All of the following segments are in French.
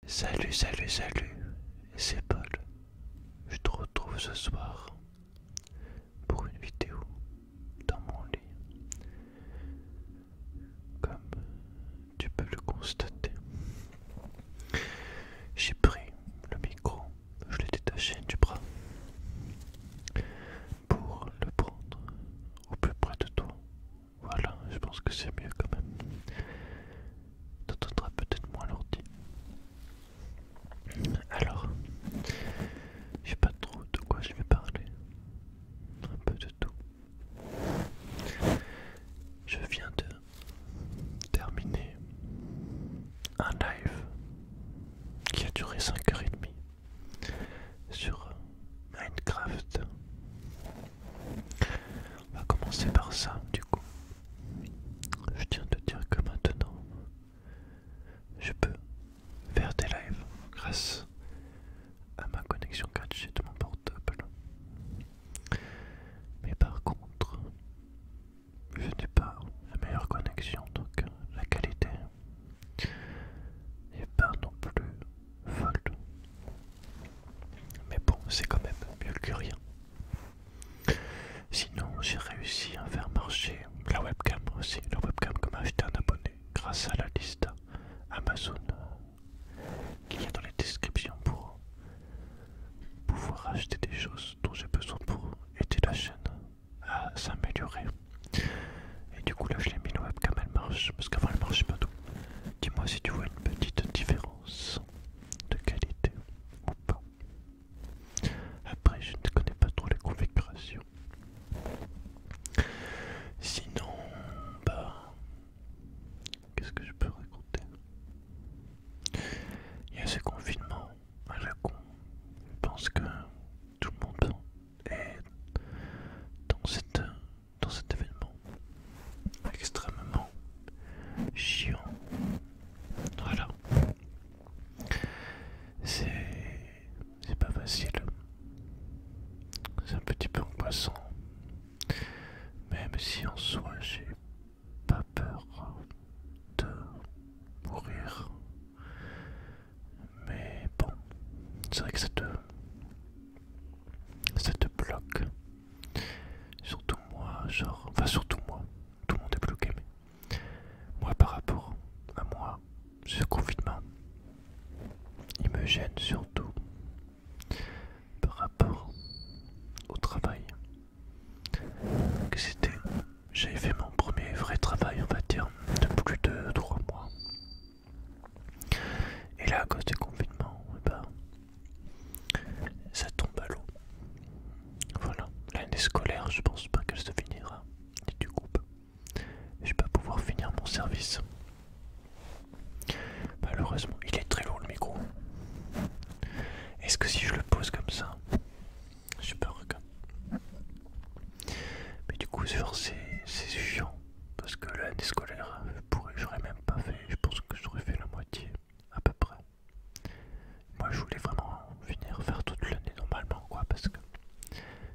Salut, salut, salut, c'est Paul. Je te retrouve ce soir pour une vidéo dans mon lit. Comme tu peux le constater, j'ai pris le micro, je l'ai détaché du bras pour le prendre au plus près de toi. Voilà, je pense que c'est mieux quand même. T'entendras peut-être moins l'ordi. Alors, je sais pas trop de quoi je vais parler. Un peu de tout. Je viens de terminer un live qui a duré 5h30 sur Minecraft. On va commencer par ça du coup. Je tiens de dire que maintenant je peux faire des lives grâce à ma connexion 4G de mon portable. Mais par contre, je n'ai pas la meilleure connexion, donc la qualité n'est pas non plus folle. Mais bon, c'est quand même mieux que rien. Sinon, j'ai réussi à faire marcher la webcam aussi. La webcam que m'a acheté un abonné grâce à la liste Amazon qu'il y a dans les descriptions pour pouvoir acheter des choses dont j'ai besoin pour aider la chaîne à s'améliorer. Et du coup là je l'ai mis, la webcam elle marche parce qu'avant elle marchait pas tout. Dis-moi si tu vois une petite différence de qualité ou pas. Après je ne connais pas trop les configurations. Sinon, bah, qu'est-ce que je peux raconter? Il y a ce confinement à la con. Je pense que tout le monde est dans cet événement extrêmement chiant. Voilà. C'est pas facile. C'est un petit peu angoissant. Même si en soi j'ai pas peur de mourir. Mais bon, c'est vrai que ça te bloque. Surtout moi, genre, enfin surtout moi, tout le monde est bloqué, mais moi par rapport à moi, ce confinement, il me gêne surtout par rapport au travail. Que j'avais fait mon premier vrai travail, on va dire, de plus de 3 mois. Et là, à cause du confinement, bah, ça tombe à l'eau. Voilà, l'année scolaire, je pense pas qu'elle se finira. Et du coup, bah, je vais pas pouvoir finir mon service. Malheureusement, il est très lourd le micro. Est-ce que si je le pose comme ça, je peux regarder. Mais du coup, c'est chiant. Parce que l'année scolaire, j'aurais même pas fait. Je pense que j'aurais fait la moitié, à peu près. Moi, je voulais vraiment finir faire toute l'année normalement, quoi. Parce que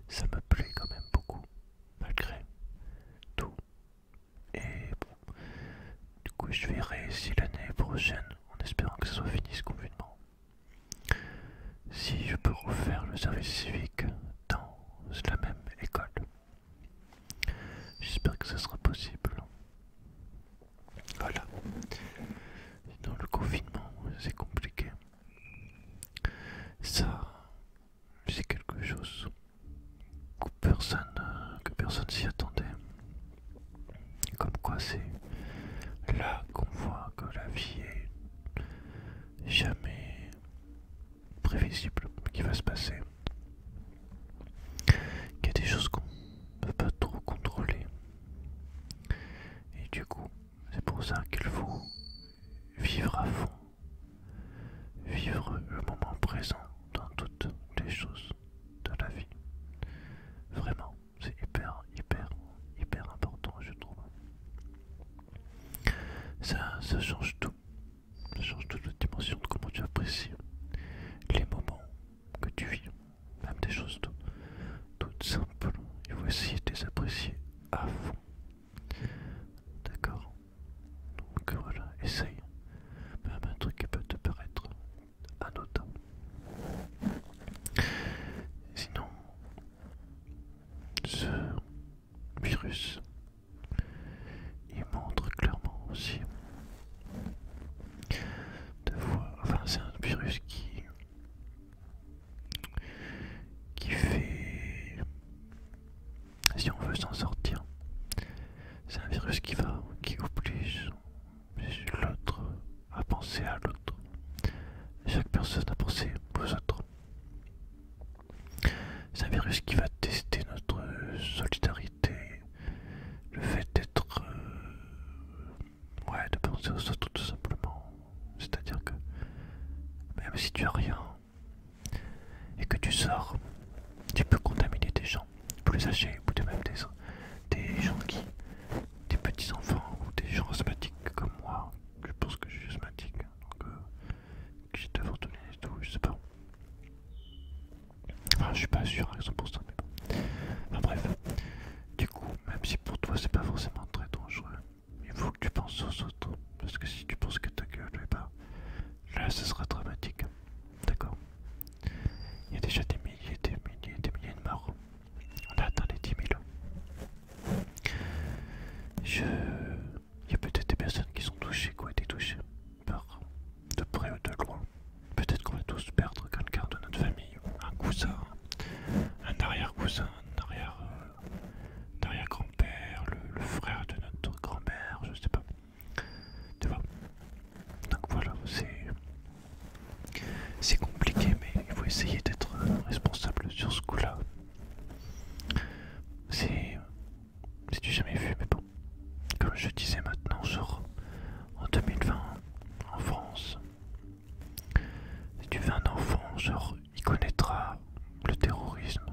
ça me plaît quand même beaucoup, malgré tout. Et bon, du coup, je verrai si l'année prochaine, en espérant que ce soit fini ce confinement, si je peux refaire le service civique dans la même école. J'espère que ce sera possible. Voilà. Sinon le confinement, c'est compliqué. Ça, c'est quelque chose que personne s'y attendait. Comme quoi c'est là qu'on voit que la vie est jamais prévisible qui va se passer. Il y a des choses qu'on ne peut pas trop contrôler. Et du coup, c'est pour ça qu'il faut vivre à fond. Vivre le moment présent dans toutes les choses de la vie. Vraiment, c'est hyper important, je trouve. Ça change tout. Ça change toute la dimension de comment tu apprécies les moments que tu vis. Même des choses toutes simples. Il faut essayer de les apprécier à fond. D'accord? Donc voilà, essaye. Même un truc qui peut te paraître même si tu as rien et que tu sors, tu peux contaminer des gens plus âgés ou même des gens des petits enfants ou des gens asthmatiques comme moi. Je pense que je suis asthmatique, donc que j'ai devant donner et tout, je sais pas. Enfin, je suis pas sûr à 100%, mais bon. Enfin bref, du coup, même si pour toi c'est pas forcément très dangereux, il faut que tu penses aux autres. Parce que si tu penses que ta gueule est pas, là ce sera dramatique. D'accord? Il y a déjà des milliers, des milliers, des milliers de morts. On a atteint les 10 000. Il y a peut-être des personnes qui sont touchées, quoi, été touchées par de près ou de loin. Peut-être qu'on va tous perdre quelqu'un de notre famille, un cousin, un arrière-cousin, un arrière-grand-père, le frère de notre grand-mère, je sais pas. Tu vois? Donc voilà, c'est compliqué, mais il faut essayer d'être responsable sur ce coup-là. C'est du jamais vu, mais bon. Comme je disais maintenant, genre en 2020, en France, si tu fais un enfant, genre il connaîtra le terrorisme,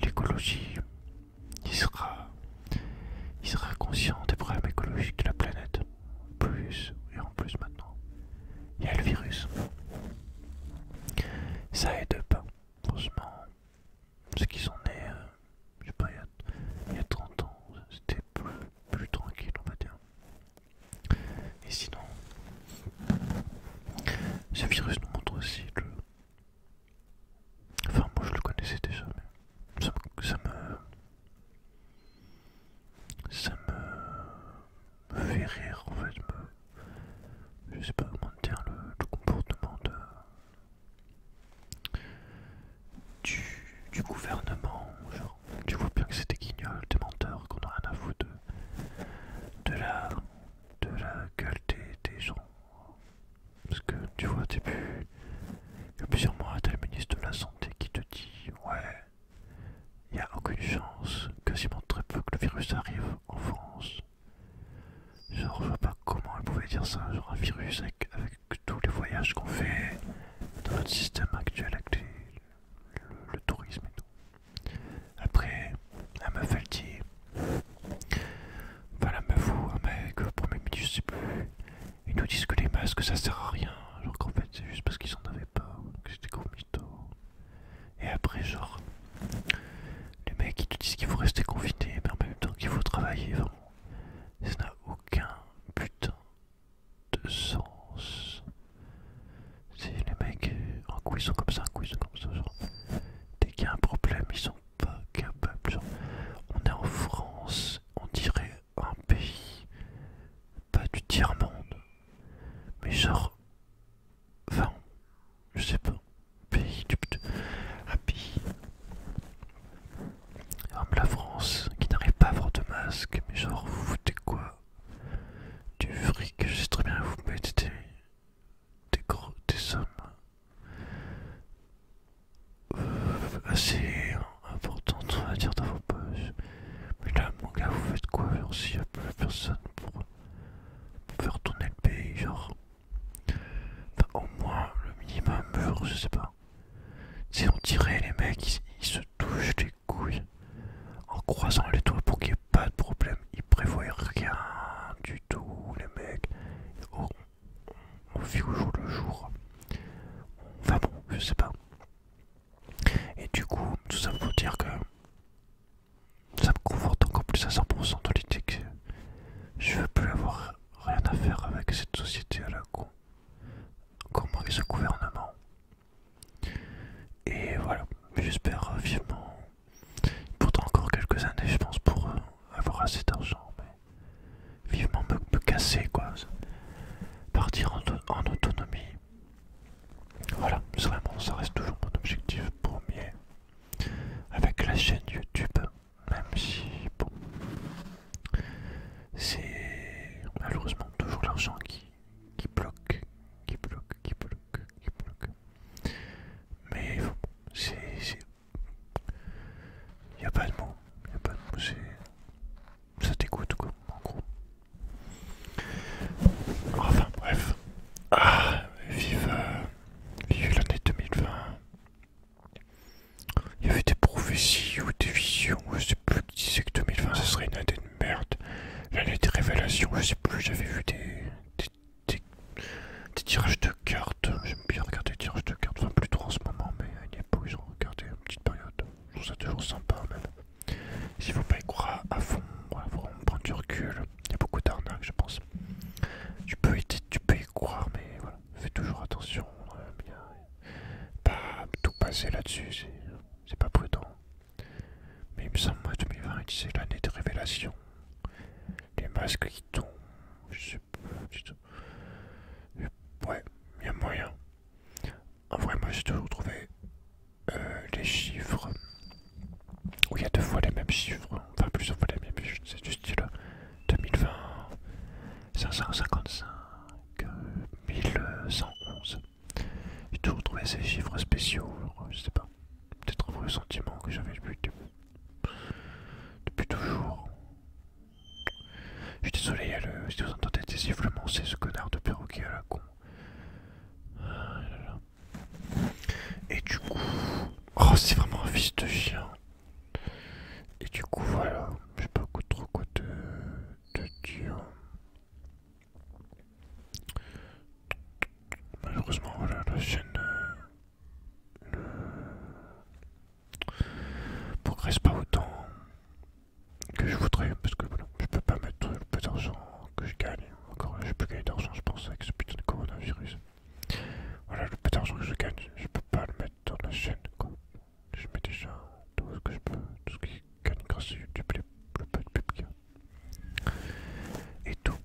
l'écologie, il sera conscient des problèmes écologiques de la planète. Plus, et en plus maintenant, il y a le virus. Ça aide pas, franchement. Ceux qui sont nés, je sais pas, il y a 30 ans, c'était plus tranquille, on va dire. Et sinon, ce virus nous montre aussi le... Enfin, moi je le connaissais déjà, mais ça me fait rire, en fait. Je sais pas comment dire, le comportement du gouvernement. Genre, tu vois bien que c'est des guignols, des menteurs, qu'on a rien à foutre de la gueule des gens. Parce que tu vois, il y a plusieurs mois, t'as le ministre de la Santé qui te dit ouais, il n'y a aucune chance, quasiment très peu que le virus arrive en France. Genre, je vois pas comment elle pouvait dire ça, genre un virus avec tous les voyages qu'on fait dans notre système actuel avec le tourisme et tout. Après, la meuf elle dit, enfin la meuf ou un mec, le premier ministre, je sais plus, ils nous disent que les masques ça sert à rien, alors qu'en fait c'est juste parce qu'ils en avaient pas, que c'était gros mytho. Et après, genre, les mecs ils te disent qu'il faut rester confiné, mais en même temps qu'il faut travailler, vraiment. Ça n'a aucun putain de sens. C'est les mecs, un coup ils sont comme ça, un coup ils sont comme ça, genre. Dès qu'il y a un problème, ils sont pas capables, genre. On est en France, on dirait un pays, pas du tiers-monde, mais genre, enfin, je sais pas, un pays comme la France qui n'arrive pas à avoir de masque, mais genre, vous foutez quoi? Du fric, je sais très bien, vous mettez des sommes assez importantes, on va dire, dans vos poches. Mais là, mon gars, vous faites quoi? Genre, s'il n'y a plus personne pour faire tourner le pays, genre. Enfin, au moins, le minimum, genre, je sais pas. Si on dirait les mecs, ils se touchent les couilles en croisant les doigts pour qu'il n'y ait pas de problème. Ils prévoient rien du tout, les mecs. On vit au jour le jour. Enfin bon, je sais pas. Et du coup, tout ça pour dire que ça me conforte encore plus à 100% dans l'idée que je veux plus avoir rien à faire avec cette société à la con. Encore moins avec ce gouvernement. Et voilà, j'espère vivement. Il faudra encore quelques années, je pense, pour avoir assez d'argent. Mais vivement me casser, quoi. Partir en autonomie. Voilà, vraiment, ça reste toujours mon objectif premier. Avec la chaîne YouTube, même si, bon, c'est malheureusement toujours l'argent qui bloque, qui bloque. Mais bon, c'est tirages de cartes. J'aime bien regarder les tirages de cartes. Enfin, plus trop en ce moment, mais à une époque, j'en regardais une petite période. Je trouve ça toujours sympa, même. S'il faut pas y croire à fond, voilà, faut vraiment prendre du recul. Il y a beaucoup d'arnaques, je pense. Tu peux y croire, mais voilà, fais toujours attention. Bien, pas tout passer là-dessus, c'est pas prudent. Mais il me semble, moi, 2020, c'est l'année de révélation. Les masques qui tombent, je sais pas. Ouais, il y a moyen. En vrai, moi, j'ai toujours trouvé les chiffres où il y a deux fois les mêmes chiffres, enfin plusieurs fois les mêmes chiffres, c'est du style 2020, 555, 1111. J'ai toujours trouvé ces chiffres spéciaux, je sais pas, peut-être un vrai sentiment que j'avais depuis toujours. Je suis désolé, si vous entendez des sifflements, c'est ce connard de perroquet à la con. Ah là là. Et du coup, oh, c'est vraiment un fils de chien. Et du coup, voilà, je sais pas trop quoi te dire. Malheureusement, voilà, la chaîne ne progresse pas autant que je voudrais, parce que voilà, je peux pas mettre le peu d'argent que je gagne. Encore, j'ai plus gagné d'argent, je pense, avec ce putain de coronavirus. Voilà, le peu d'argent que je gagne, je peux pas le mettre dans la chaîne, quoi. Je mets déjà tout ce que je peux, tout ce qui gagne grâce à YouTube, le peu de pub qu'il y a. Et tout.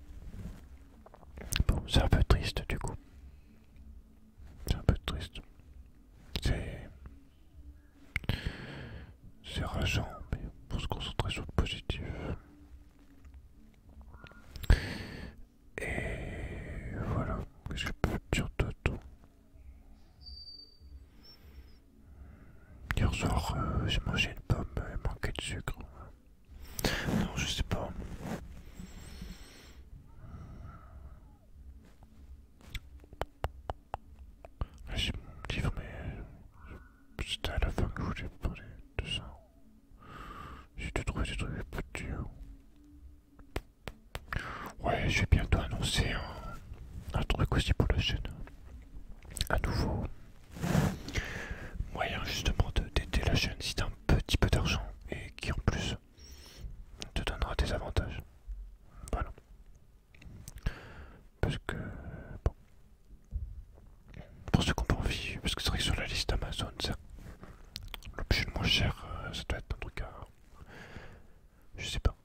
Bon, c'est un peu triste du coup. C'est un peu triste. C'est rageant, mais faut se concentrer sur le positif. Et voilà, qu'est-ce que je peux dire d'autre? Hier soir, j'ai mangé une pomme, elle manquait de sucre. Non, je sais pas. Là, j'ai mon livre, mais c'était à la fin que je voulais parler de ça. J'ai dû trouver des trucs plus durs. Ouais, je vais bientôt annoncer un truc aussi pour la chaîne. Un nouveau moyen justement d'aider la chaîne si t'as un petit peu d'argent et qui en plus te donnera des avantages. Voilà. Parce que bon, pour ceux qui ont pas envie, parce que c'est vrai que sur la liste Amazon, l'option le moins cher, ça doit être un truc à, je sais pas.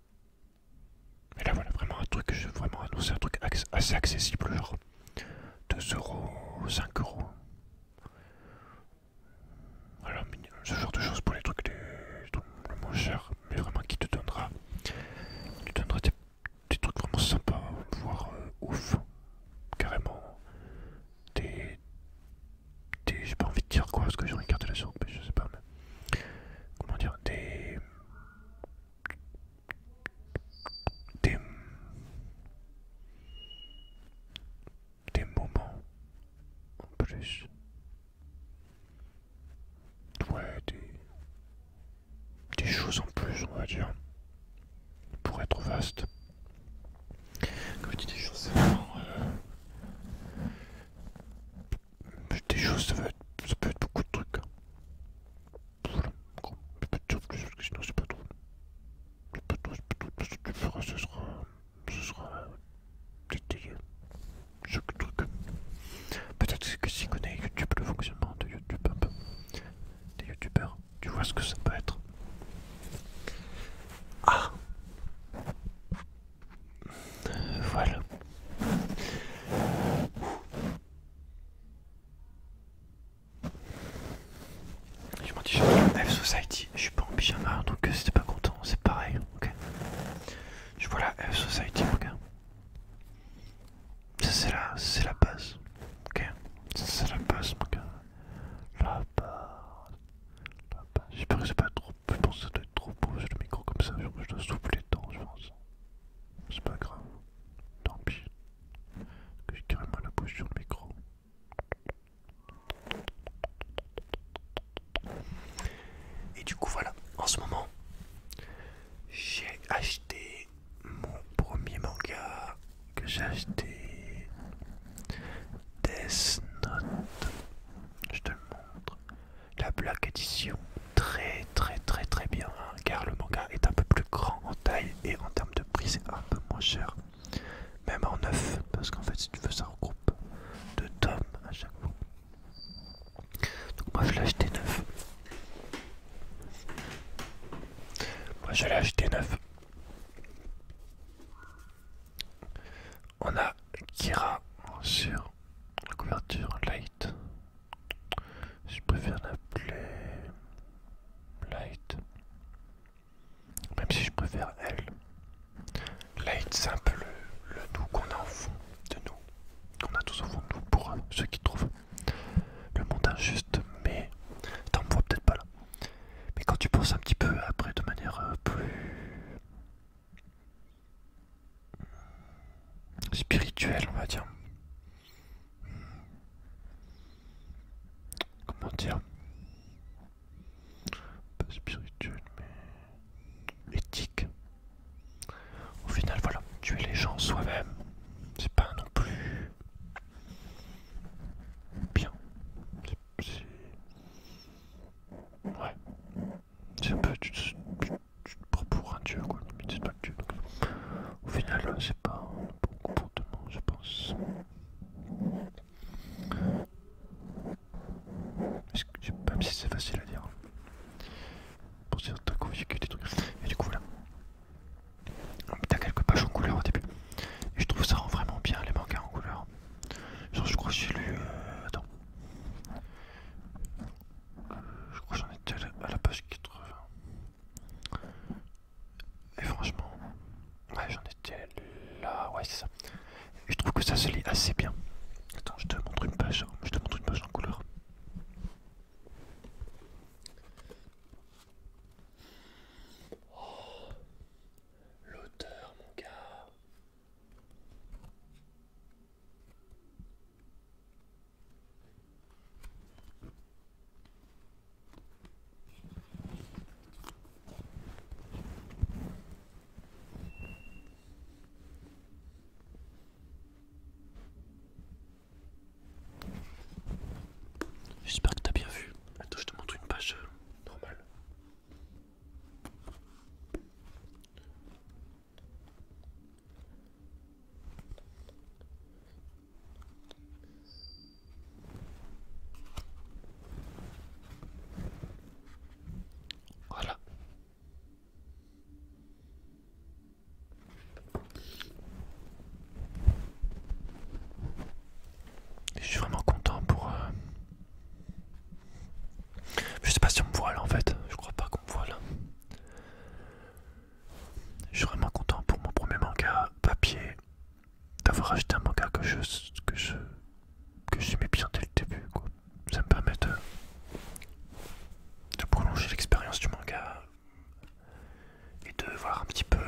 Mais là voilà, vraiment un truc que je veux vraiment annoncer, un truc assez accessible, genre 2 euros, 5 euros. Voilà, ce genre de choses pour les trucs le moins cher, mais vraiment qui te donnera des trucs vraiment sympas, voire ouf, carrément j'ai pas envie de dire quoi parce que j'ai regardé la soupe, je sais pas, mais comment dire, des, des moments en plus, ouais, des choses en plus, on va dire, pour être vaste. Quand je dis des choses, c'est vraiment des choses, ça peut être beaucoup de trucs. Voilà, je peux te dire plus parce que sinon c'est pas drôle. C'est pas drôle, parce que tu feras, ce sera détaillé. Chaque truc. Peut-être que si tu connais YouTube, le fonctionnement de YouTube, un peu, des youtubeurs, tu vois ce que ça peut être. Ah, voilà. Je m'en dis, F Society, je suis pas en pyjama, donc si t'es pas content, c'est pareil, ok. Je vois la F Society, ok. Ça c'est la base, ok. Ça c'est la base, mon gars. La base. J'espère que c'est pas trop. Je pense que ça doit être trop beau le micro comme ça. Je dois souffler dedans, je pense. C'est pas grave. Tant pis. Que j'ai carrément la bouche sur le micro. Et du coup, voilà. En ce moment, j'ai acheté mon premier manga que j'ai acheté Death Note. Je te le montre. La Black Edition, très très très très bien, hein, car le manga est un peu plus grand en taille et en termes de prix c'est un peu moins cher. Même en neuf, parce qu'en fait si tu veux ça regroupe 2 tomes à chaque fois. Donc moi je l'ai acheté neuf. Moi je l'ai acheté neuf. On a Kira sur la couverture light. Je préfère l'appeler light. Même si je préfère elle. Light c'est un peu le nous qu'on a au fond de nous. Qu'on a tous au fond de nous pour ceux qui trouvent le monde injuste. Mais t'en vois peut-être pas là. Mais quand tu penses un petit peu après de manière plus spirituelle on va dire. Comment dire? Pas spirituel mais éthique. Au final voilà, tuer les gens soi-même, c'est pas non plus bien. Ouais. C'est un peu tu te prends pour un dieu quoi, limite c'est pas le dieu. Donc, au final c'est pas un bon comportement je pense. Même si c'est facile à dire. Pour certains convaincu des trucs. Et du coup voilà. T'as quelques pages en couleur au début. Et je trouve ça rend vraiment bien les mangas en couleur. Genre je crois que j'ai lu... attends. Je crois que j'en étais à la page 80. Et franchement... Ouais j'en étais là... Ouais c'est ça. Et je trouve que ça se lit assez bien. Attends je te montre une page. Je te montre une page en couleur. Oh, l'auteur mon gars. J'espère que t'as bien vu. Attends, je te montre une page normale. Voilà. Et je suis vraiment content pour... Je sais pas si on me voit là en fait. Je crois pas qu'on me voit là. Je suis vraiment content pour mon premier manga papier. D'avoir acheté un manga que j'aimais bien dès le début quoi. Ça me permet de prolonger l'expérience du manga et de voir un petit peu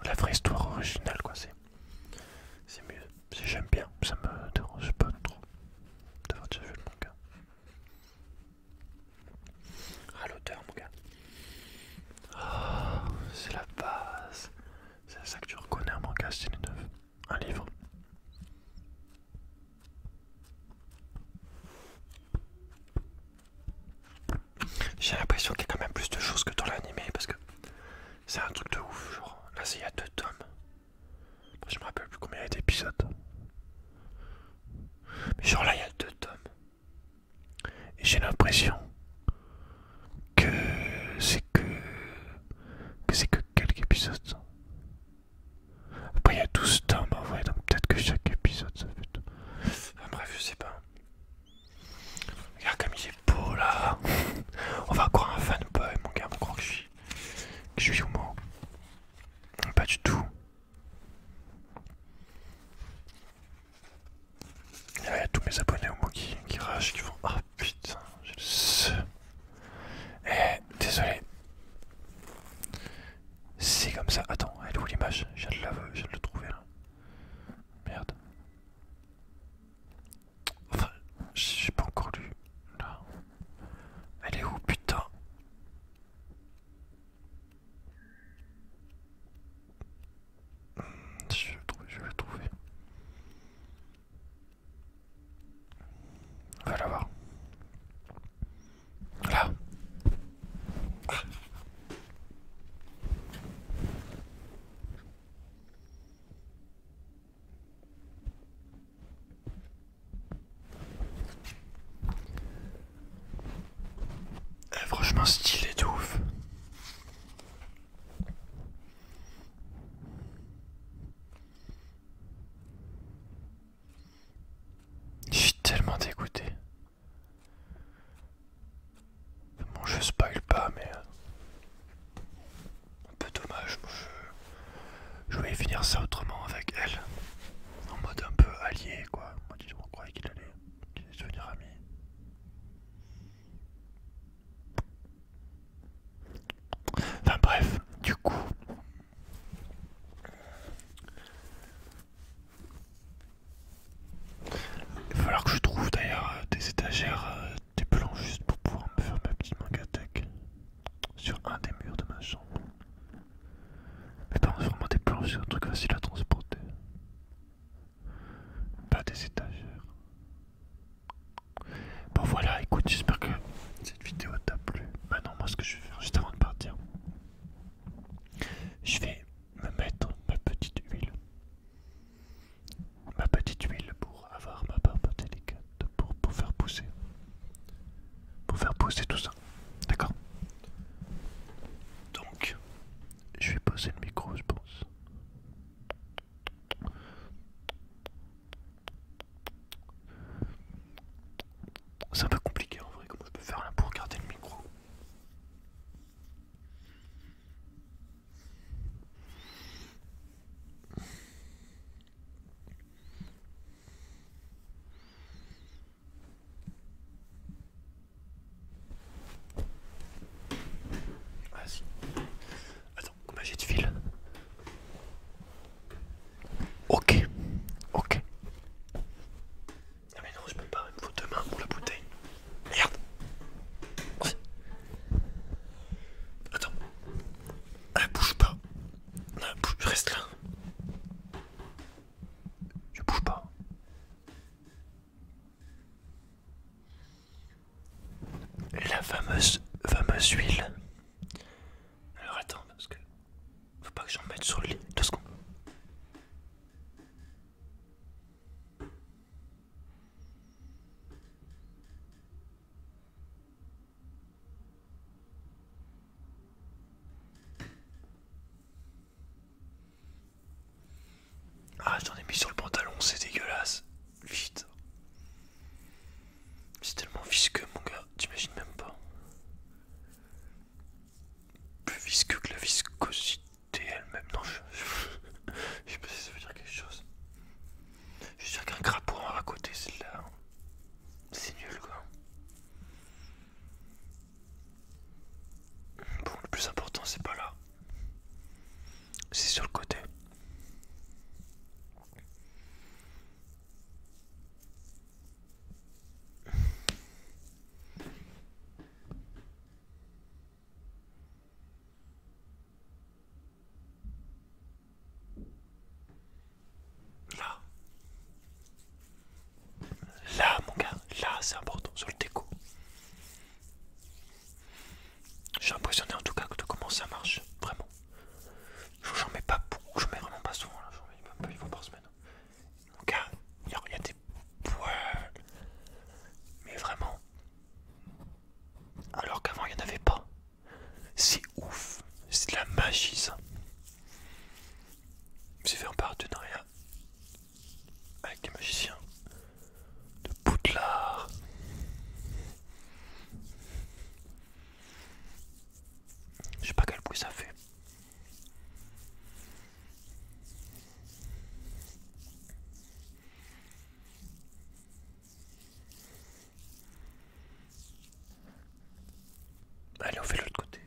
la vraie histoire originale quoi. C'est mieux, j'aime bien, ça me dérange pas trop d'avoir déjà vu le manga. Ah l'auteur mon gars. Oh, c'est la base. C'est ça que tu reconnais un manga style neuf. Un livre. J'ai l'impression qu'il y a quand même plus de choses que dans l'animé parce que c'est un truc de ouf. Genre là il y a 2 tomes. Je me rappelle plus combien il y a d'épisodes. Mais genre là il y a 2 tomes. Et j'ai l'impression que c'est que quelques épisodes. Après il y a 12 tomes en vrai, donc peut-être que chaque épisode ça fait... Enfin bref, je sais pas. Regarde comme il est beau là. On va croire un fanboy mon gars, on va croire que je suis homo. Pas du tout. Il y a tous mes abonnés homo qui ragent, qui font ah putain, j'ai le seum. stylé de ouf. Je suis tellement dégoûté. Bon, je spoil pas, mais un peu dommage. Je voulais finir ça autrement avec elle, en mode un peu allié, quoi. Moi, on croyait qu'il allait devenir ami. Enfin bref, du coup. Il va falloir que je trouve d'ailleurs des étagères, des plans juste pour pouvoir me faire ma petite mangatech sur un des murs de ma chambre. Mais pas vraiment des plans, c'est un truc facile à transporter. Pas des étagères. Bon voilà, écoute, j'espère que cette vidéo t'a plu. Maintenant, moi ce que je vais faire juste avant de partir, je vais me mettre ma petite huile. Ma petite huile pour avoir ma barbe délicate, pour faire pousser. Pour faire pousser tout ça. D'accord? Donc, je vais poser le micro, je pense. C'est un peu compliqué en vrai, comment je peux faire là pour garder le micro. Vas-y. Attends, combien j'ai de fil? Ok, ok. Ah mais non, je peux pas, il me faut deux mains pour la bouteille. Merde. Attends. Ah, bouge pas. Ah, bouge, reste là. Je bouge pas. La fameuse huile. Alors attends, parce que faut pas que j'en mette sur le lit. 2 secondes. Ah, j'en ai mis sur le pantalon, c'est dégueulasse. Vite. C'est tellement visqueux, mon gars, t'imagines même pas. Plus visqueux que la viscosité elle-même. Non, je sais pas si ça veut dire quelque chose. Je suis sûr qu'un crapaud à côté, c'est là. C'est nul, quoi. Bon, le plus important, c'est pas là. C'est sur le côté. Là. Là, mon gars. Là, c'est important. Sur le déco. Je suis impressionné en tout cas de comment ça marche. Vraiment. J'en mets pas beaucoup. J'en mets vraiment pas souvent. Là. J'en mets même pas une fois par semaine. Mon gars, il y a des poils. Mais vraiment. Alors qu'avant, il n'y en avait pas. C'est ouf. C'est de la magie, ça. C'est fait en partenariat avec des magiciens de Poudlard. Je sais pas quel bruit ça fait. Allez, on fait l'autre côté.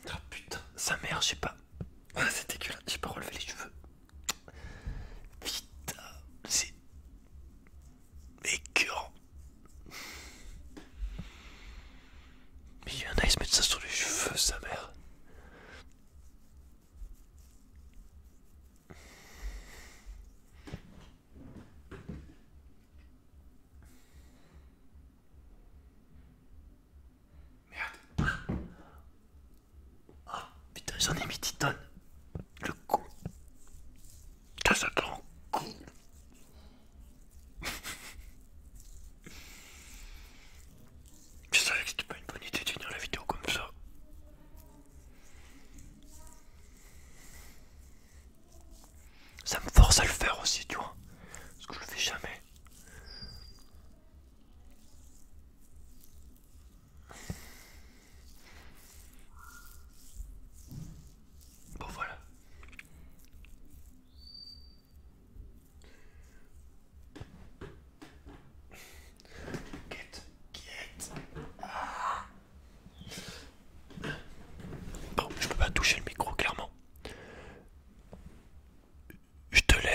Ah putain, sa mère, j'ai pas. Ah, c'est dégueulasse, j'ai pas relevé les cheveux. Putain, c'est écœurant. Mais il y en a, ils se mettent ça sur les cheveux, sa mère.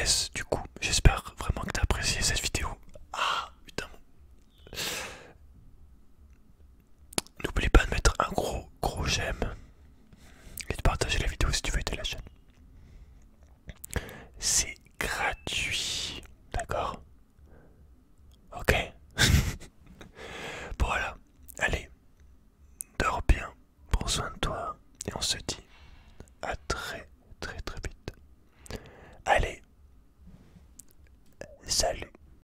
laisse du coup. J'espère vraiment que tu as apprécié cette vidéo. Ah putain. N'oublie pas de mettre un gros j'aime et de partager la vidéo si tu veux aider la chaîne. C'est gratuit, d'accord? Ok. Bon voilà, allez, dors bien, prends soin de toi et on se dit